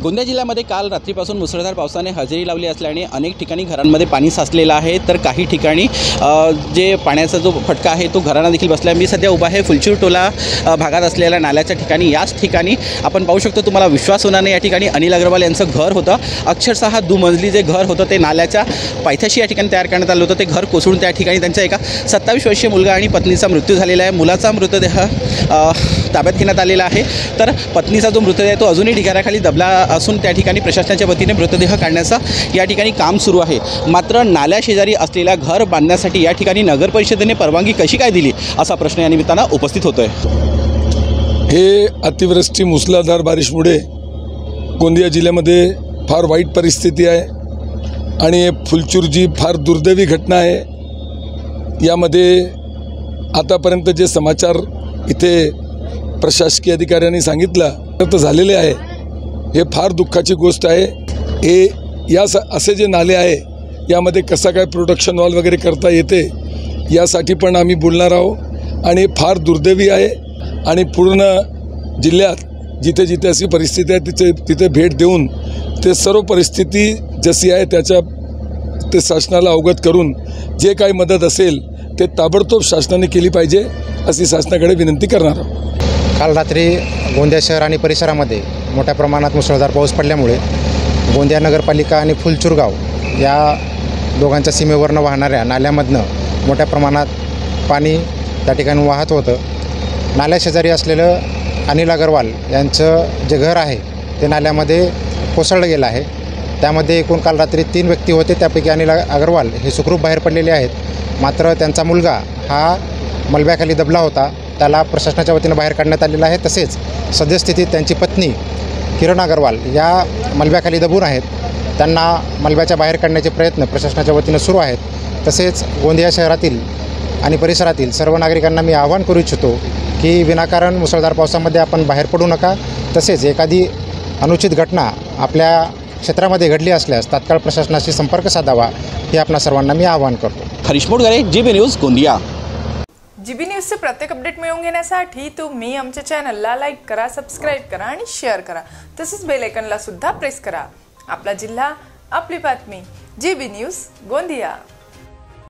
गोंदिया जिल्ह्यामध्ये काल रात्रीपासून मुसळधार पावसाने हजेरी लावली असल्याने अनेक ठिकाणी घरांमध्ये पाणी साचलेलं आहे, तर काही ठिकाणी जे पाण्याचा जो फटका आहे तो घरांना देखील बसला आहे। मी सध्या उभा आहे फुलचूर टोला भागात असलेल्या नाल्याच्या ठिकाणी। याच ठिकाणी आपण पाहू शकतो, तुम्हाला विश्वास होणार नाही, या ठिकाणी अनिल अग्रवाल यांचं घर होतं। अक्षरशः दुमजली जे घर होतं ते नाल्याच्या पायथ्याशी या ठिकाणी तयार करण्यात आलं होतं। ते घर कोसळून त्या ठिकाणी त्यांचा एका 27 वर्षीय मुलगा आणि पत्नीचा मृत्यू झालेला आहे। मुलाचा मृतदेह ताब्यात घेण्यात आलेला आहे, तर पत्नीचा जो मृतदेह आहे तो अजूनही ढिगाऱ्याखाली दबला असून त्या ठिकाणी प्रशासनाच्या वतीने मृतदेह काढण्याचा या ठिकाणी काम सुरू आहे। मात्र नाल्या शेजारी असलेल्या घर बांधण्यासाठी या ठिकाणी नगर परिषदेने परवानगी कशी काय दिली असा प्रश्न या निमित्तानं उपस्थित होतोय। हे अतिवृष्टी मुसळधार बारिशमुळे गोंदिया जिल्ह्यामध्ये फार वाईट परिस्थिती आहे आणि फुलचूर जी फार दुर्दैवी घटना आहे। यामध्ये आतापर्यंत जे समाचार इथे प्रशासकीय अधिकाऱ्यांनी सांगितलं तर झालेले आहे, हे फार दुःखाची गोष्ट आहे। हे असे जे नाले आहे यामध्ये कसा काय प्रोडक्शन वॉल वगैरे करता येते यासाठी पण आम्ही बोलणार आहोत आणि फार दुर्दैवी आहे। आणि पूर्ण जिल्ह्यात जिथे जिथे अशी परिस्थिती आहे तिथे भेट देऊन ते सर्व परिस्थिती जशी आहे ते शासनाला अवगत करून जे काही मदत असेल ते ताबडतोब शासनाने केली पाहिजे अशी शासनाकडे विनंती करणार आहोत। काल रात्री गोंदिया शहर आणि परिसरामध्ये मोठ्या प्रमाणात मुसळधार पाऊस पडल्यामुळे गोंदिया नगरपालिका आणि फुलचूर गाव या दोघांच्या सीमेवरनं वाहणाऱ्या नाल्यामधनं मोठ्या प्रमाणात पाणी त्या ठिकाणी वाहत होतं। नाल्याशेजारी असलेलं अनिल अग्रवाल यांचं जे घर आहे ते नाल्यामध्ये कोसळलं गेलं आहे। त्यामध्ये एकूण काल रात्री 3 व्यक्ती होते, त्यापैकी अनिल अग्रवाल हे सुखरूप बाहेर पडलेले आहेत। मात्र त्यांचा मुलगा हा मलब्याखाली दबला होता, त्याला प्रशासनाच्या वतीनं बाहेर काढण्यात आलेलं आहे। तसेच सद्यस्थितीत त्यांची पत्नी किरण अग्रवाल या मलब्याखाली दबून आहेत, त्यांना मलब्याच्या बाहेर काढण्याचे प्रयत्न प्रशासनाच्या वतीनं सुरू आहेत। तसेच गोंदिया शहरातील आणि परिसरातील सर्व नागरिकांना मी आवाहन करू इच्छितो की विनाकारण मुसळधार पावसामध्ये आपण बाहेर पडू नका। तसेच एखादी अनुचित घटना आपल्या क्षेत्रामध्ये घडली असल्यास तात्काळ प्रशासनाशी संपर्क साधावा, हे आपणा सर्वांना मी आवाहन करतो। Harish Modgare, GB news, Gondia. GB न्यूजचे प्रत्येक अपडेट मिळवून घेण्यासाठी तुम्ही आमच्या चॅनलला लाईक करा, सबस्क्राईब करा आणि शेअर करा। तसेच बेल आयकॉनला सुद्धा प्रेस करा। आपला जिल्हा, आपली बातमी, जीबी न्यूज, गोंदिया।